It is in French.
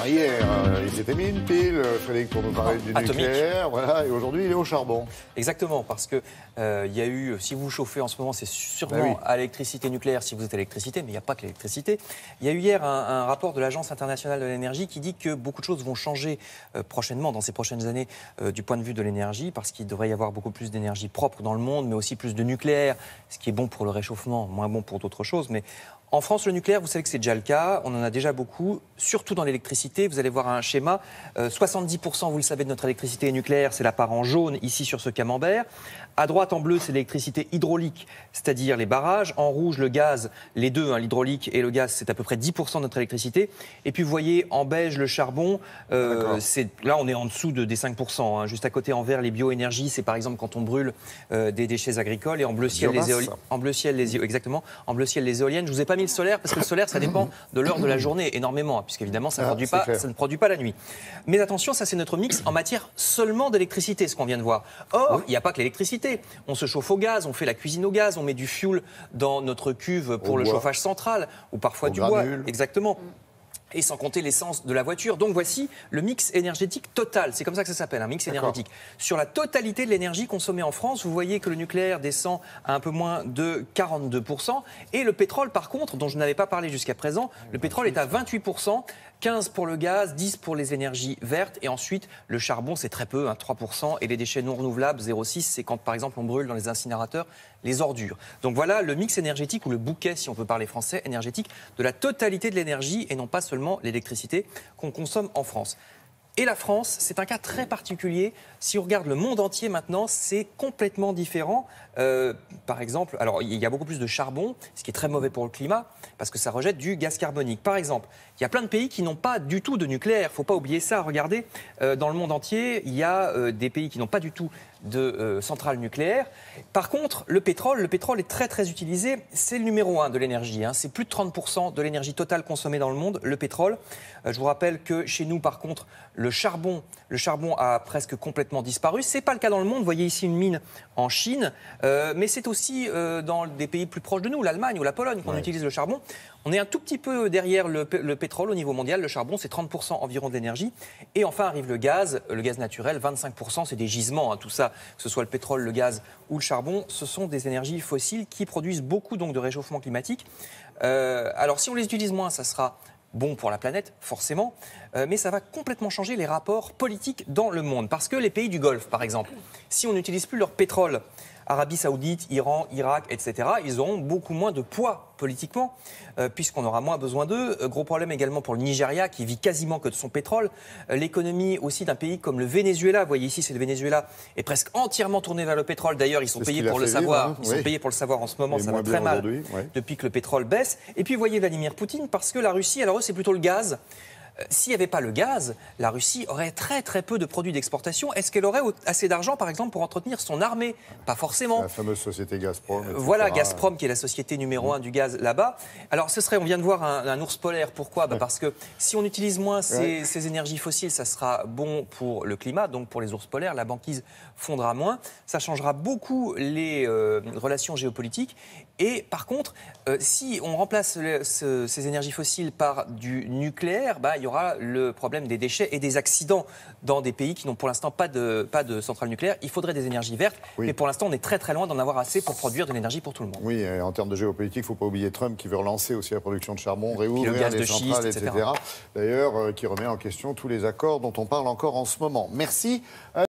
hier, il s'était mis une pile, Frédéric, pour nous parler du nucléaire, voilà, et aujourd'hui il est au charbon. Exactement, parce que il y a eu, si vous chauffez en ce moment, c'est sûrement à l'électricité nucléaire si vous êtes à l'électricité, mais il n'y a pas que l'électricité. Il y a eu hier un rapport de l'Agence internationale de l'énergie qui dit que beaucoup de choses vont changer prochainement, dans ces prochaines années, du point de vue de l'énergie, parce qu'il devrait y avoir beaucoup plus d'énergie propre dans le monde, mais aussi plus de nucléaire, ce qui est bon pour le réchauffement, moins bon pour d'autres choses. Mais en France, le nucléaire, vous savez que c'est déjà le cas. On en a déjà beaucoup, surtout dans l'électricité. Vous allez voir un schéma. 70%, vous le savez, de notre électricité est nucléaire. C'est la part en jaune, ici, sur ce camembert. À droite, en bleu, c'est l'électricité hydraulique, c'est-à-dire les barrages. En rouge, le gaz, les deux, l'hydraulique et le gaz, c'est à peu près 10% de notre électricité. Et puis, vous voyez, en beige, le charbon. Là, on est en dessous des 5%. Juste à côté, en vert, les bioénergies. C'est par exemple quand on brûle des déchets agricoles. Et en bleu ciel, les éoliennes. En bleu ciel, exactement. En bleu ciel, les éoliennes. Je vous ai pas mis le solaire, parce que le solaire, ça dépend de l'heure de la journée énormément, puisqu'évidemment, ça ne produit pas la nuit. Mais attention, ça, c'est notre mix en matière seulement d'électricité, ce qu'on vient de voir. Or, il n'y a pas que l'électricité. On se chauffe au gaz, on fait la cuisine au gaz, on met du fioul dans notre cuve pour le chauffage central, ou parfois du bois. Exactement. Et sans compter l'essence de la voiture. Donc voici le mix énergétique total. C'est comme ça que ça s'appelle, un mix énergétique. Sur la totalité de l'énergie consommée en France, vous voyez que le nucléaire descend à un peu moins de 42%. Et le pétrole, par contre, dont je n'avais pas parlé jusqu'à présent, le pétrole est à 28%. 15 pour le gaz, 10 pour les énergies vertes. Et ensuite, le charbon, c'est très peu, 3%. Et les déchets non renouvelables, 0,6, c'est quand, par exemple, on brûle dans les incinérateurs les ordures. Donc voilà le mix énergétique, ou le bouquet, si on peut parler français, énergétique, de la totalité de l'énergie, et non pas seulement l'électricité qu'on consomme en France. Et la France, c'est un cas très particulier. Si on regarde le monde entier maintenant, c'est complètement différent. Par exemple, alors il y a beaucoup plus de charbon, ce qui est très mauvais pour le climat, parce que ça rejette du gaz carbonique. Par exemple, il y a plein de pays qui n'ont pas du tout de nucléaire. Il ne faut pas oublier ça. Regardez, dans le monde entier, il y a des pays qui n'ont pas du tout de centrales nucléaires. Par contre, le pétrole est très très utilisé. C'est le numéro 1 de l'énergie. C'est plus de 30% de l'énergie totale consommée dans le monde, le pétrole. Je vous rappelle que chez nous, par contre, le charbon a presque complètement disparu. Ce n'est pas le cas dans le monde. Vous voyez ici une mine en Chine. Mais c'est aussi dans des pays plus proches de nous, l'Allemagne ou la Pologne, qu'on utilise le charbon. On est un tout petit peu derrière le pétrole au niveau mondial. Le charbon, c'est 30% environ de l'énergie. Et enfin arrive le gaz naturel, 25%, c'est des gisements, tout ça, que ce soit le pétrole, le gaz ou le charbon, ce sont des énergies fossiles qui produisent beaucoup donc, de réchauffement climatique. Alors si on les utilise moins, ça sera bon pour la planète, forcément, mais ça va complètement changer les rapports politiques dans le monde. Parce que les pays du Golfe, par exemple, si on n'utilise plus leur pétrole, Arabie Saoudite, Iran, Irak, etc., ils auront beaucoup moins de poids politiquement, puisqu'on aura moins besoin d'eux. Gros problème également pour le Nigeria, qui vit quasiment que de son pétrole. L'économie aussi d'un pays comme le Venezuela, vous voyez ici, c'est le Venezuela, est presque entièrement tournée vers le pétrole. D'ailleurs, ils sont payés pour le savoir. Ils sont payés pour le savoir en ce moment, ça va très mal depuis que le pétrole baisse. Et puis, vous voyez Vladimir Poutine, parce que la Russie, alors eux, c'est plutôt le gaz. S'il n'y avait pas le gaz, la Russie aurait très très peu de produits d'exportation. Est-ce qu'elle aurait assez d'argent, par exemple, pour entretenir son armée? Pas forcément. La fameuse société Gazprom. Voilà, Gazprom, qui est la société numéro 1 du gaz là-bas. Alors, on vient de voir un ours polaire. Pourquoi? Parce que si on utilise moins ces énergies fossiles, ça sera bon pour le climat, donc pour les ours polaires. La banquise fondra moins. Ça changera beaucoup les relations géopolitiques. Et par contre, si on remplace ces énergies fossiles par du nucléaire, il y aura le problème des déchets et des accidents dans des pays qui n'ont pour l'instant pas de centrales nucléaires. Il faudrait des énergies vertes, mais pour l'instant, on est très très loin d'en avoir assez pour produire de l'énergie pour tout le monde. Oui, en termes de géopolitique, il ne faut pas oublier Trump qui veut relancer aussi la production de charbon, réouvrir les centrales, etc. D'ailleurs, qui remet en question tous les accords dont on parle encore en ce moment. Merci.